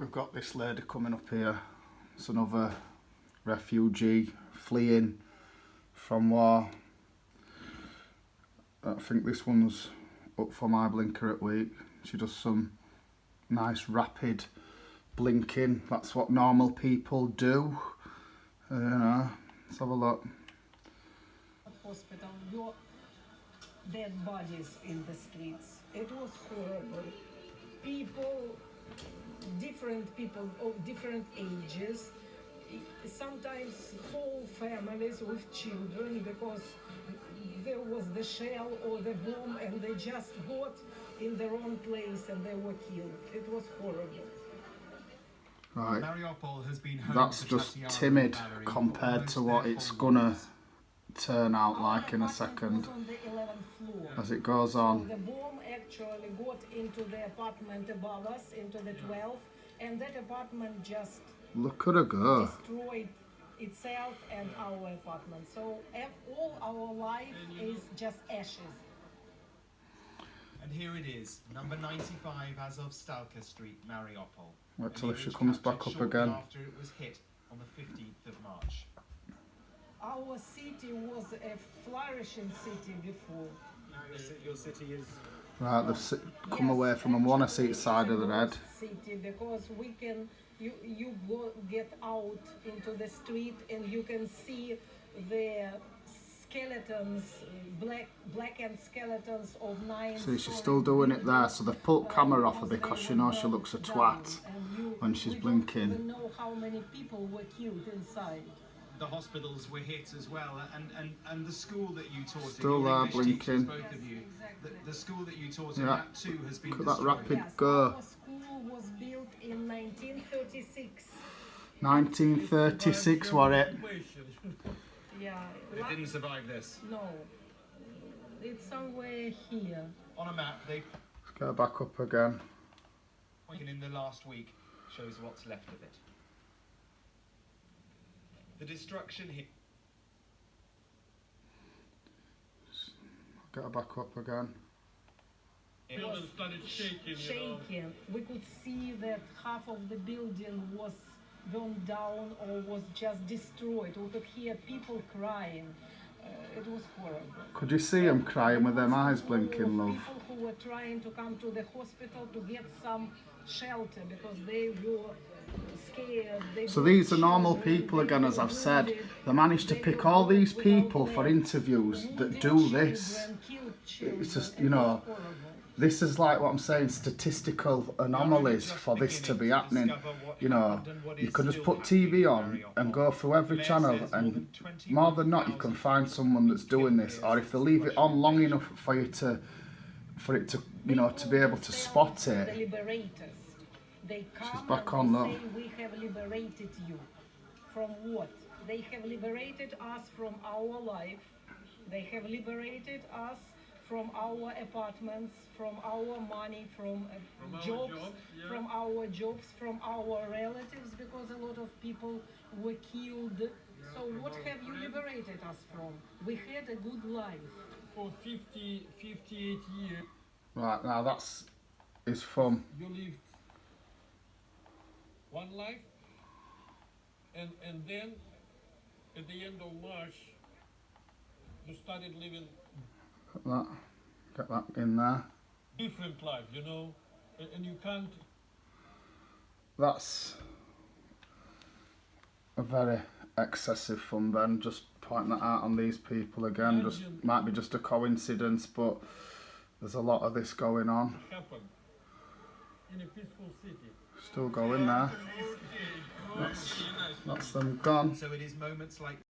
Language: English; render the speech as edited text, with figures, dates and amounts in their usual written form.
We've got this lady coming up here. It's another refugee fleeing from war. I think this one's up for my blinker at week. She does some nice rapid blinking. That's what normal people do. You know, let's have a look. Hospital, your dead bodies in the streets. It was horrible. People, different people of different ages, sometimes whole families with children, because there was the shell or the bomb and they just got in the wrong place and they were killed. It was horrible. Right, Mariupol has been that's just timid compared to what it's gonna turn out like in a second on the 11th floor. as it goes on. So the bomb actually got into the apartment above us, into the 12th, and that apartment just Look at her go. destroyed itself and our apartment. So all our life is just ashes. And here it is, number 95 Azovstalka Street, Mariupol. Wait till And it she was comes back captured up shortly again. after it was hit on the 15th of March. Our city was a flourishing city before. Your city is... Right, they've come away from them. Want to see its side of the red. City, because we can, you go get out into the street and you can see the skeletons, blackened skeletons of 9. See, she's still doing it there. So they've pulled camera off her because she knows she looks a twat when she's blinking. We don't even know how many people were killed inside. The hospitals were hit as well, and the school that you taught Still in, your there, English teachers, blinking. both of you, Exactly. the school that you taught in, Yeah. that too has been Look at that destroyed. rapid Yes, go. our school was built in 1936. 1936 were it. Yeah. It didn't survive this. No. It's somewhere here. On a map, they Let's go back up again. taken in the last week shows what's left of it. The destruction here. Get her back up again. Building started shaking, you know. Shaking. We could see that half of the building was burned down or was just destroyed. We could hear people crying. It was horrible. Could you see them crying with them eyes blinking, love? People who were trying to come to the hospital to get some shelter because they were scared. So these are normal people again, as I've said. They managed to pick all these people for interviews that do this. It's just, you know, this is like what I'm saying, statistical anomalies for this to be happening. You know, you can just put TV on and go through every channel, and more than not you can find someone that's doing this, or if they leave it on long enough for it to, you know, to be able to spot it. The liberators. They come She's back and on, they look. say, we have liberated you. From what? They have liberated us from our life. They have liberated us from our apartments, from our money, from jobs, from our jobs, from our relatives, because a lot of people were killed. So what have you liberated us from? We had a good life. For 58 years, Right, now that's his thumb. you lived one life, and then at the end of March, you started living Get that in there. different life, you know, and you can't. That's a very excessive fun, Ben. Just pointing that out on these people again. Just might be just a coincidence, but there's a lot of this going on. Happen in a peaceful city. Still going there. That's them gone. So it is moments like